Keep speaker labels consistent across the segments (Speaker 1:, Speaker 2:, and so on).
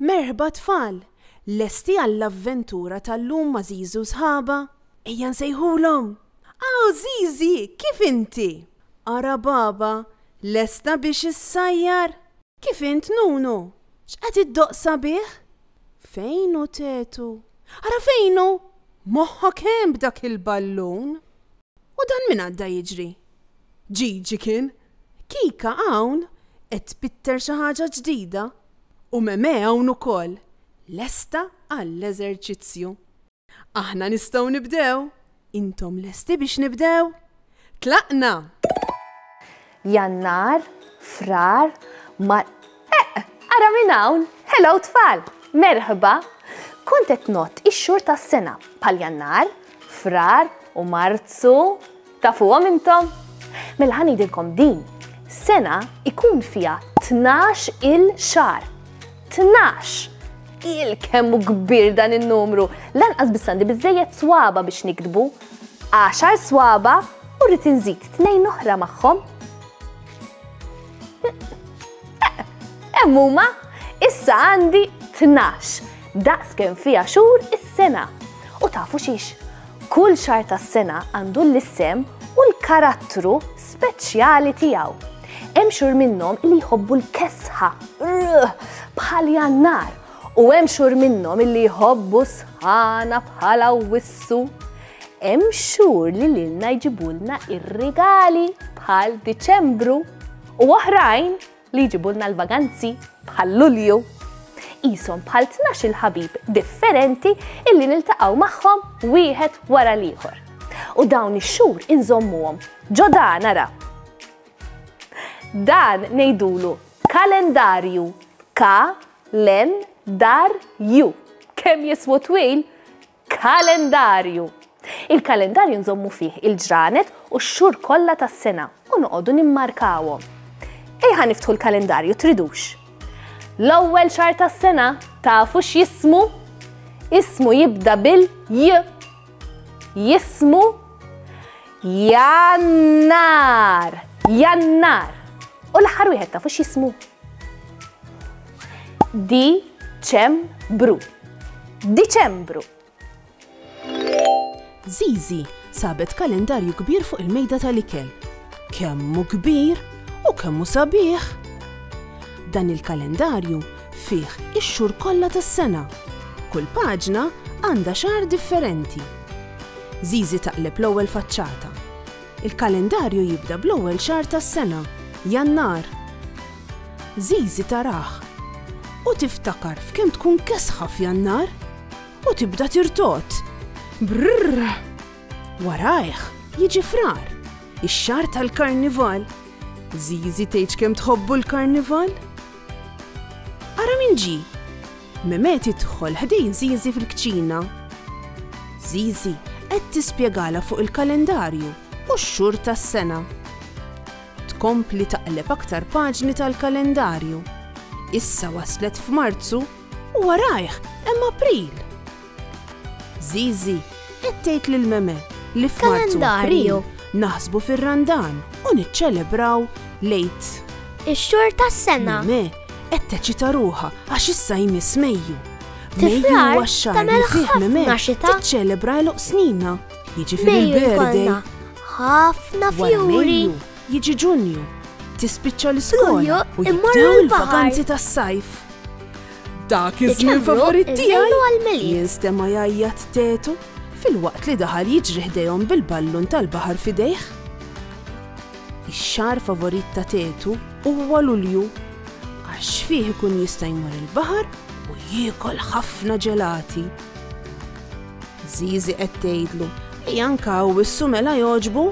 Speaker 1: Merħba tfal, lesti għall-avventura tal-lum ma' Zizu sħaba? Ejja nsejħulhom. Aw Zizi, kif inti? Ara baba, lesta biex issajjar? Kif int Nunu? X'qed iddoqsa bih? Fejnu tetu? Ara fejnu? Moħħok hemm b'dak il-ballun? U dan min għadda jiġri? Ġiġi kien? Kika hawn qed tbitter xi ħaġa ġdida? U Meme hawn ukoll, lesta għall-eżerċizzju. Aħna nistgħu nibdew? Intom lesti biex nibdew? Tlaqna!
Speaker 2: Jannar, Frar, ara minn hawn, hello tfal, merħba. Kont qed nott ix-xhur tas-sena bħal Jannar, Frar u Marzu. Tafuhom intom? Mela ħanidilkom din. Sena ikun fiha 12 il-xahar. 12! Il-kemmu kbir dan in-numru. Lanqas bissandi biżżejjed swaba biex nikdbu. 10 swaba u rrid inżid 2 oħra magħhom. Hemm huma, issa għandi 12. Daqs kemm fiha xhur is-sena. U tafu xiex? Kull xahar tas-sena għandu l-isem u l-karattru speċjali tiegħu. Hemm xhur minnhom li jħobbu l-kesħa bħal Jannar u hemm xhur minnhom li jħobbu sħana bħala Wissu. Hemm xhur li lilna jġibulna ir-rigali bħal Diċembru u oħrajn li jġibulna l-vaganzi bħal Lulju. Qishom bħal 12 il-ħabib differenti illi niltaqgħu magħhom wieħed wara l-ieħor. U dawn ix-xhur inżommuhom ġo dan ara. Dan ngħidulu kalendarju. Ka-len-dar-ju. Kemm jiswu twil? Kalendarju. Il-kalendarju nżommu fih il-ġranet u x-xhur kollha tas-sena u noqogħdu nimmarkawhom. Ejja niftħu l-kalendarju tridux. L-ewwel xahar tas-sena tafu x'jismu? Ismu jibda bil-j. Jismu Jannar. Jannar. U l-aħħar wieħed tafu x'jismu? Diċembru. Diċembru.
Speaker 1: Zizi sabet kalendarju kbir fuq il-mejda tal-ikel. Kemmu kbir u kemmu sabiħ. Dan il-kalendarju fih ix-xhur kollha tas-sena. Kull paġna għandha xahar differenti. Zizi taqleb l-ewwel faċċata. Il-kalendarju jibda bl-ewwel xahar tas-sena, Jannar. Zizi taraħ u tiftakar f'kemm tkun kesħa f'Jannar u tibda tirtot. Brrr! Warajh jiġi Frar, ix-xahar tal-Karnival. Zizi tgħid kemm tħobbu l-Karnival? Ara min ġi. Meme tidħol ħdejn Zizi fil-kċina. Zizi qed tispjegala fuq il-kalendarju u x-xhur tas-sena. Tkompli taqleb aktar paġni tal-kalendarju. Issa waslet f'Marzu u warajh hemm April. Zizi qed tgħid lil Meme li f'Marzu u April naħsbu fir-Randan u niċċelebraw lejt.
Speaker 3: Ix-xhur tas-sena.
Speaker 1: Meme qed teċita ruħha għax issa jmiss Mejju. Mejju huwa x-xahar li fih Meme tiċċelebra l snina. Jiġi fil-birthday.
Speaker 3: Ħafna fjuri.
Speaker 1: Jiġi Ġunju, tispiċċa l-iskola u jibdew il-vakanzi tas-sajf. Dak iż-żmien favorit tiegħi jinstema' jgħajjat tetu filwaqt li daħal jiġri ħdejhom bil-ballun tal-baħar f'idejh. Ix-xahar favorit ta' tetu huwa Lulju għax fih ikun jista' jmur il-baħar u jiekol ħafna ġelati. Zizi qed tgħidlu li anke Awwissu mela jogħġbu.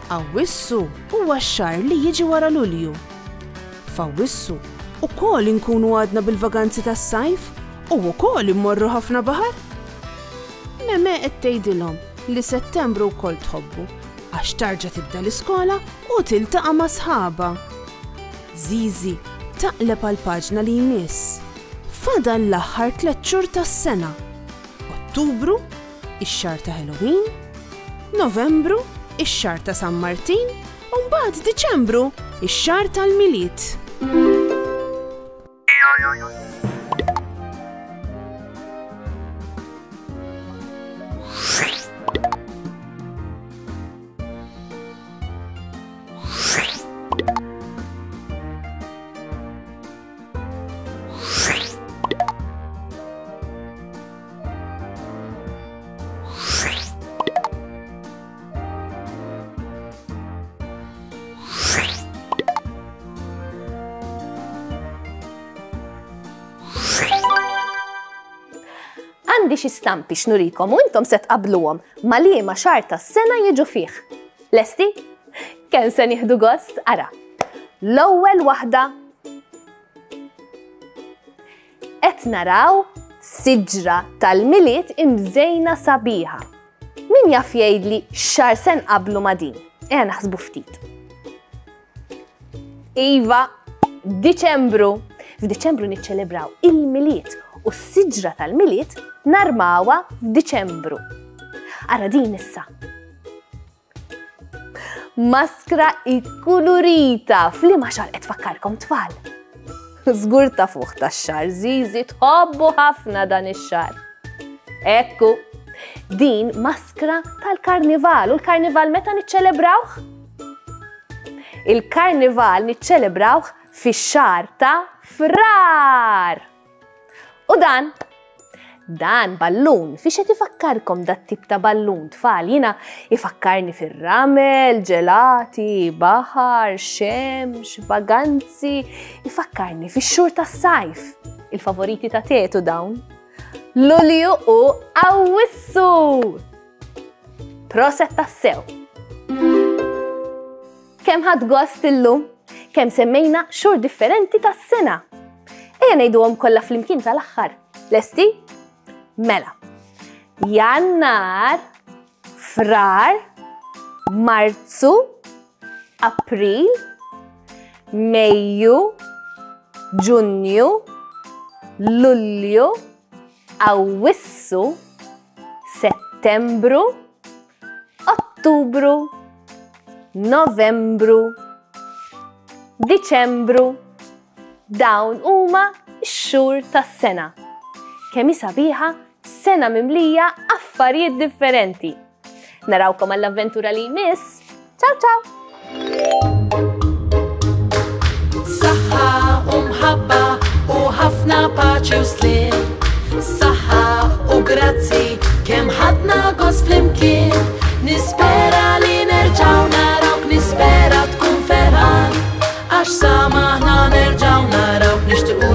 Speaker 1: Awwissu huwa x-xahar li jiġi wara Lulju. F'Awwissu ukoll inkunu għadna bil-vaganzi tas-sajf u wkoll immorru ħafna baħar. Meme qed tgħidilhom li Settembru wkoll tħobbu għax tarġa' tibda l-iskola u tiltaqa' ma' sħaba. Zizi taqleb għall-paġna li jmiss. Fadal l-aħħar 3 xhur tas-sena. Ottubru, ix-xahar ta' Halloween, Novembru, ix-xahar ta' San Martin u mbagħad Diċembru, ix-xahar tal-Milied.
Speaker 2: Għandi xi stampi x'nurikom u intom se tqabluhom ma' liema xahar tas-sena jiġu fih. Lesti? Kemm se nieħdu gost? Ara. L-ewwel waħda qed naraw siġra tal-miliet imżejna sabiħa. Min jaf jgħidli x'xahar se nqablu ma' din? Naħsbu ftit. Iva, Diċembru. F'Diċembru niċċelebraw il-miliet u s-siġra tal-miliet narmawa f'Diċembru. Ara din issa. Maskra ikkulurita f'liema xahar qed tfakkarkom tfal. Żgur ta' fuq tax-xahar Zizi tħobbu ħafna dan ix-xahar. Ekku, din maskra tal-Karnival u l-Karnival meta niċċelebrawh? Il-Karnival niċċelebrawh fix-xahar ta' Frar. U dan ballun, fiex qed ifakkarkom dat tip ta' ballun tfal, jiena ifakkarni fir-ramel, ġelati, baħar, xemx, vaganzi, ifakkarni fix-xhur tas-sajf. Il-favoriti ta' Tetu dawn. Lulju u Awwissu. Proset tassew. Kemm ħadd gost illum? Kemm semmejna xhur differenti tas-sena. Ejja ngħiduhom kollha flimkien tal-aħħar. Lesti? Mela. Jannar, Frar, Marzu, April, Mejju, Ġunju, Lulju, Awwissu, Settembru, Ottubru, Novembru, Diċembru. Dawn huma x-xhur tas-sena. Kemm hi sabiħa sena mimlija affarijiet differenti. Narawkom għall-avventura li jmiss. Ciao ciao!
Speaker 4: Saħħa u mħabba u ħafna paċi u slim. Saħħa u grazzi kemm ħadna gost flimkien. Nispera li nerġgħu narawk, nispera tkun ferħan. Għax sa maħna nerġgħu narawk nixtiequ